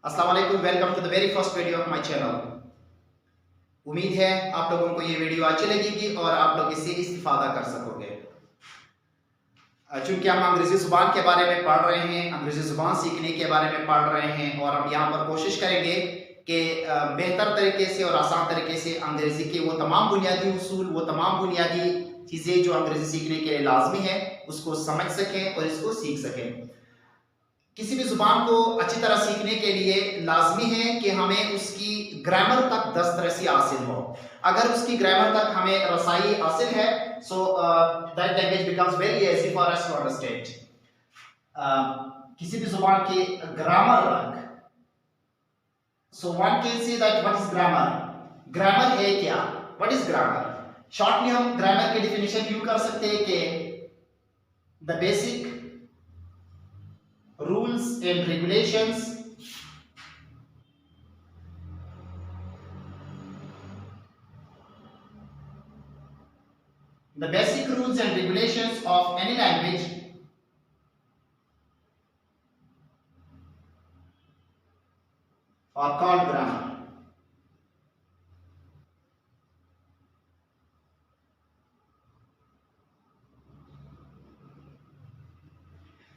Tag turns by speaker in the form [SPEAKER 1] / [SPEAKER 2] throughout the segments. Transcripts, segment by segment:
[SPEAKER 1] अस्सलाम वालेकुम, welcome to the very first video of my channel. उम्मीद है आप लोगों को ये वीडियो अच्छी लगेगी और आप लोग इससे इस्तिफादा कर सकोगे। चूंकि हम अंग्रेजी जुबान के बारे में पढ़ रहे हैं, अंग्रेजी जुबान सीखने के बारे में पढ़ रहे हैं और हम यहाँ पर कोशिश करेंगे कि बेहतर तरीके से और आसान तरीके से अंग्रेजी के वो तमाम बुनियादी उसूल, वो तमाम बुनियादी चीज़ें जो अंग्रेजी सीखने के लिए लाजमी है उसको समझ सकें और इसको सीख सकें। किसी भी जुबान को अच्छी तरह सीखने के लिए लाजमी है कि हमें उसकी ग्रामर तक दस्तरसी हासिल हो। अगर उसकी ग्रामर तक हमें रसाई हासिल है, so that language becomes very easy for us to understand. किसी भी जुबान की ग्रामर तक, so one can see that what is grammar. Grammar है क्या? What is grammar? शॉर्टली हम ग्रामर की डेफिनेशन यूं कर सकते हैं कि the basic rules and regulations the basic rules and regulations of any language are called grammar.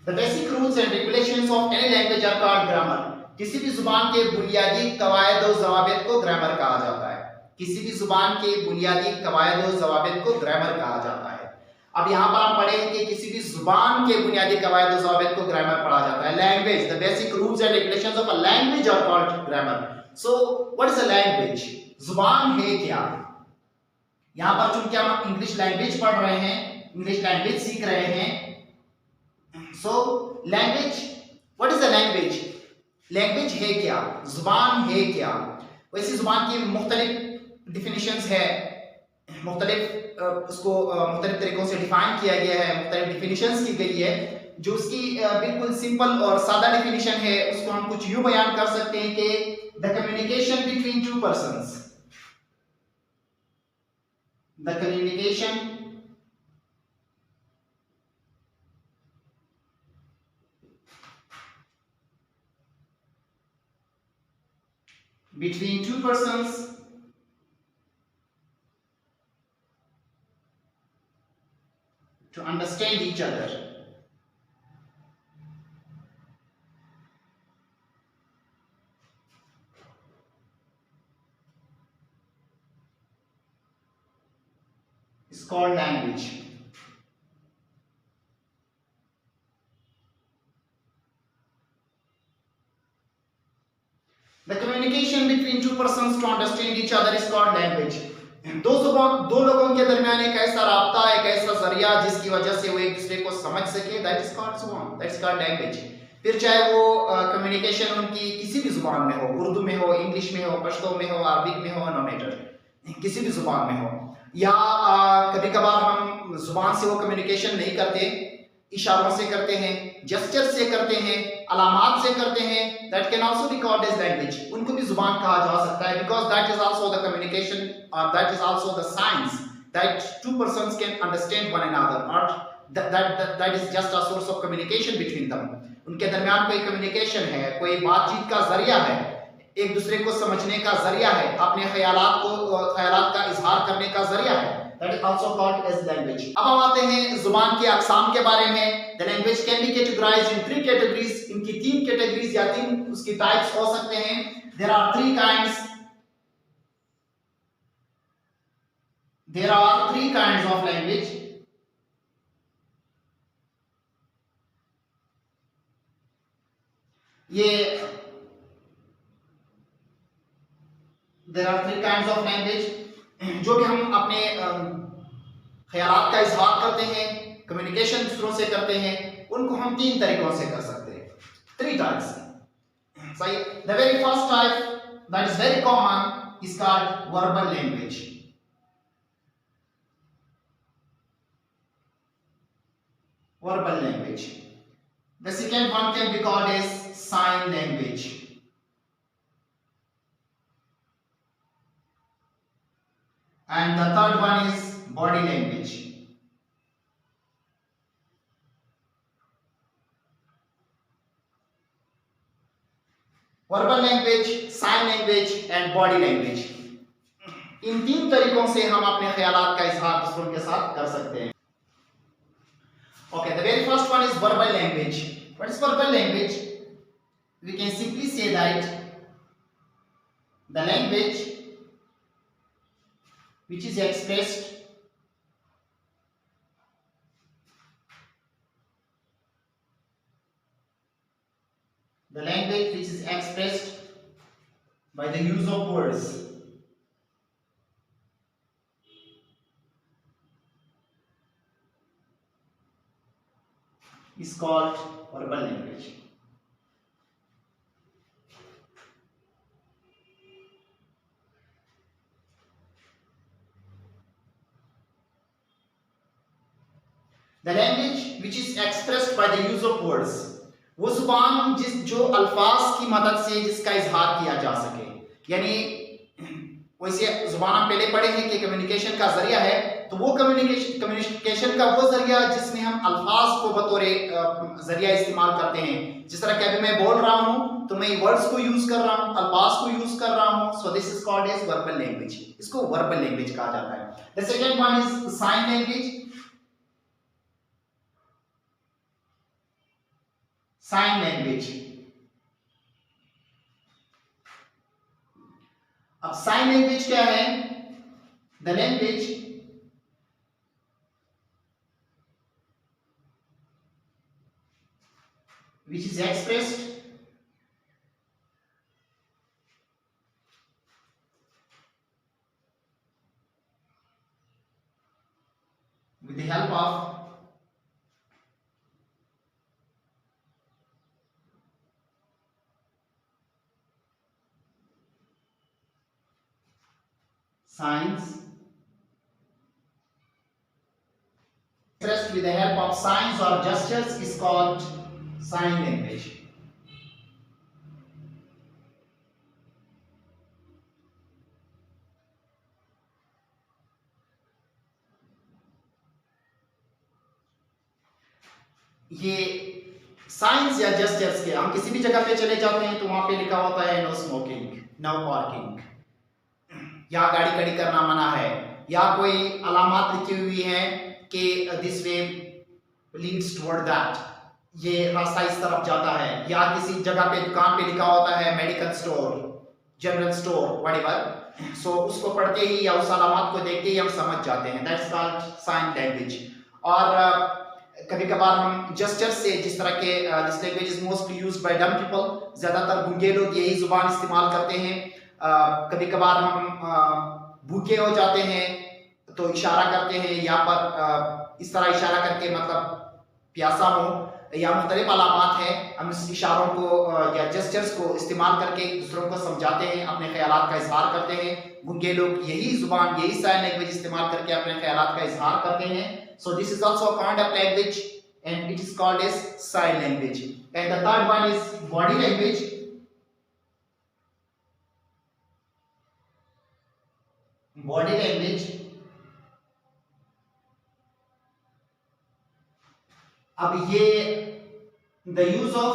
[SPEAKER 1] The basic rules and regulations of any language are called grammar. किसी भी जुबान के बुनियादी कवायद और ज़वाबित को ग्रामर कहा जाता है। किसी भी जुबान के बुनियादी कवायद और ज़वाबित को ग्रामर कहा जाता है। अब यहाँ पर हम पढ़ेंगे कि किसी भी जुबान के बुनियादी कवायद और ज़वाबित को ग्रामर पढ़ा जाता है। Language, the basic rules and regulations of a language are called grammar. So what is a language? जुबान है क्या? यहाँ पर चूंकि हम इंग्लिश लैंग्वेज पढ़ रहे हैं, इंग्लिश लैंग्वेज सीख रहे हैं, so language, what is a language? Language है क्या? जुबान है क्या? वैसे जुबान की मुख्तलिफ डिफिनीशंस है, मुख्तलिफ उसको मुख्तलिफ तरीकों से डिफाइन किया गया है, मुख्तलिफ डिफिनीशंस की गई है। जो उसकी बिल्कुल सिंपल और सादा डिफिनीशन है उसको हम कुछ यूं बयान कर सकते हैं कि the communication between two persons, the communication between two persons to understand each other is called language. The communication between two persons to understand each other is called language. दो लोगों के दरमियान एक ऐसा राब्ता, एक ऐसा जरिया जिसकी वजह से वो एक दूसरे को समझ सके, दैट इज कॉल्ड जुबान, दैट इज कॉल्ड लैंग्वेज। फिर चाहे वो कम्युनिकेशन उनकी किसी भी जुबान में हो, उर्दू में हो, इंग्लिश में हो, पश्तो में हो, अरबिक में हो, नो मैटर, किसी भी जुबान में हो, या कभी कभार हम जुबान से वो कम्युनिकेशन नहीं करते, इशारों से करते हैं, जेस्चर से करते हैं, अलामात से करते हैं, that can also be called as language. उनको भी जुबान कहा जा सकता है because that is also the communication or that is also the signs that two persons can understand one another, not that is just a source of communication between them. उनके दरमियान कोई कम्युनिकेशन है, कोई बातचीत का जरिया है, एक दूसरे को समझने का जरिया है, अपने ख्यालात का इजहार करने का जरिया है, that is also called as language. अब हम आते हैं जुबान के अक़साम के बारे में। The language can be categorized in three categories. इनकी तीन कैटेगरीज या तीन उसकी टाइप्स हो सकते हैं। There are three kinds. There are three kinds of language. ये There are three kinds of language. जो भी हम अपने ख्यालात का इजहार करते हैं, कम्युनिकेशन दूसरों से करते हैं, उनको हम तीन तरीकों से कर सकते हैं, थ्री टाइप्स। सही। The very first type that is very common is called verbal language. Verbal language. The second one can be called as sign language. And the third one is body language. Verbal language, sign language and body language. इन 3 तरीकों से हम अपने ख्यालात का इजहार दूसरों के साथ कर सकते हैं। Okay, the very first one is verbal language. What is verbal language? We can simply say that the language which is expressed by the use of words. Is called verbal language. The language which is expressed by the use of words, वो जुबान जो अल्फाज की मदद से जिसका इजहार किया जा सके, यानी वैसे जुबान हम पहले पढ़े हैं कि कम्युनिकेशन का जरिया है, तो वो कम्युनिकेशन का वो जरिया जिसमें हम अल्फाज को बतौर जरिया इस्तेमाल करते हैं। जिस तरह कि अभी मैं बोल रहा हूँ तो मैं वर्ड्स को यूज कर रहा हूँ, अल्फाज को यूज कर रहा हूँ, so this is called as verbal language. इसको वर्बल लैंग्वेज कहा जाता है। The second one is sign language. Sign language, अब साइन लैंग्वेज क्या है? The language which is expressed with the help of signs, expressed with the help of signs or gestures is called sign language. ये science या gestures के हम किसी भी जगह पे चले जाते हैं तो वहां पे लिखा होता है नो स्मोकिंग, नो पार्किंग, या गाड़ी खड़ी करना मना है, या कोई अलामत लिखी हुई है कि this way Leeds toward that, ये रास्ता इस तरफ जाता है, या किसी जगह पे दुकान पे लिखा होता है medical store, general store, whatever. So उसको पढ़ते ही या उस अलामत को देखते ही हम समझ जाते हैं, दैट्स कॉल्ड साइन लैंग्वेज। और कभी कभार हम जेस्चर्स से, जिस तरह के this language is mostly used by dumb people, ज्यादातर गूंगे लोग यही जुबान इस्तेमाल करते हैं। कभी कभार हम भूखे हो जाते हैं तो इशारा करते हैं, या पर इस तरह इशारा करके मतलब प्यासा हो, या मुख्तलिफ अलामात है, हम इस इशारों को या जेस्चर्स को इस्तेमाल करके दूसरों को समझाते हैं, अपने ख्यालात का इजहार करते हैं। गूंगे लोग यही जुबान, यही साइन लैंग्वेज इस्तेमाल करके अपने ख्यालात का इजहार करते हैं। So this is also a kind of language and it is called as sign language. And the third one is body language. Body language. अब ये the use of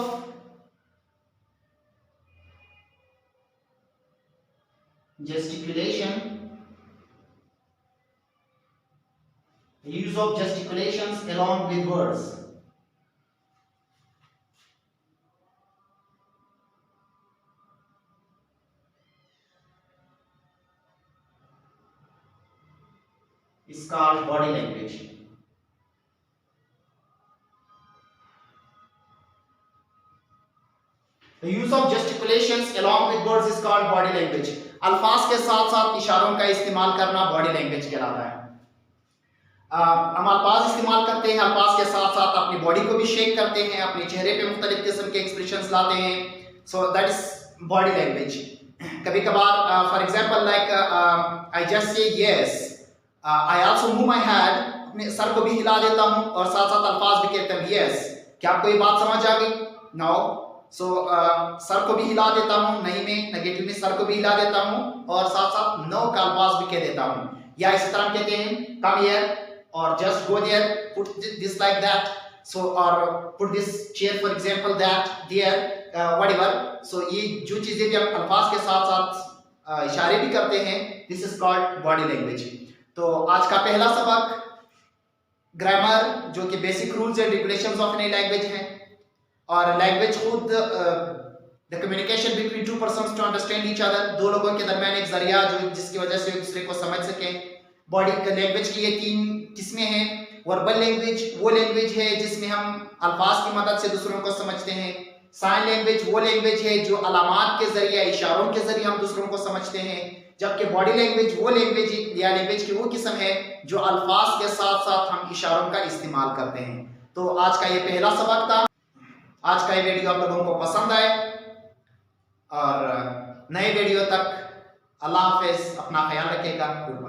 [SPEAKER 1] gesticulation, the use of gesticulations along with words. Is called body language. The use of gesticulations along with words is called body language. अल्फाज के साथ साथ इशारों का इस्तेमाल करना बॉडी लैंग्वेज कहलाता है। हम अल्फाज इस्तेमाल करते हैं, अल्फाज के साथ साथ अपनी बॉडी को भी शेक करते हैं, अपने चेहरे पे मुख्तलिफ किस्म के एक्सप्रेशंस लाते हैं, so that is body language. कभी कभार for example like I just say yes, I also move my head, अपने सर को भी हिला देता हूं और साथ साथ अल्फाज भी कहते हैं यस। क्या आपको ये बात समझ आ गई? नो। सो सर को भी हिला देता हूं, नहीं में नेगेटिव में सर को भी हिला देता हूं और साथ साथ नो का अल्फाज भी कह देता हूं। या इसी तरह कहते हैं come here or just go there, put this like that, so or put this chair for example that there, whatever. So ये जो चीजें भी हम अल्फाज के साथ साथ इशारे भी करते हैं, this is called body language. तो आज का पहला सबक ग्रामर, जो कि basic rules and regulations of any language है, और लैंग्वेज खुद the communication between two persons to understand each other, दो लोगों के दरमियान एक जरिया जो जिसकी वजह से एक दूसरे को समझ सकें। बॉडी लैंग्वेज की ये 3 किस्में हैं। वर्बल लैंग्वेज वो लैंग्वेज है जिसमें हम अल्फाज की मदद से दूसरों को समझते हैं। साइन लैंग्वेज वो लैंग्वेज है जो अलामात के जरिए, इशारों के जरिए हम दूसरों को समझते हैं। जबकि बॉडी लैंग्वेज वो लैंग्वेज या लैंग्वेज की वो किस्म है जो अल्फाज के साथ साथ हम इशारों का इस्तेमाल करते हैं। तो आज का ये पहला सबक था। आज का ये वीडियो आप लोगों को पसंद आए, और नए वीडियो तक अल्लाह हाफिज, अपना ख्याल रखिएगा। Good bye.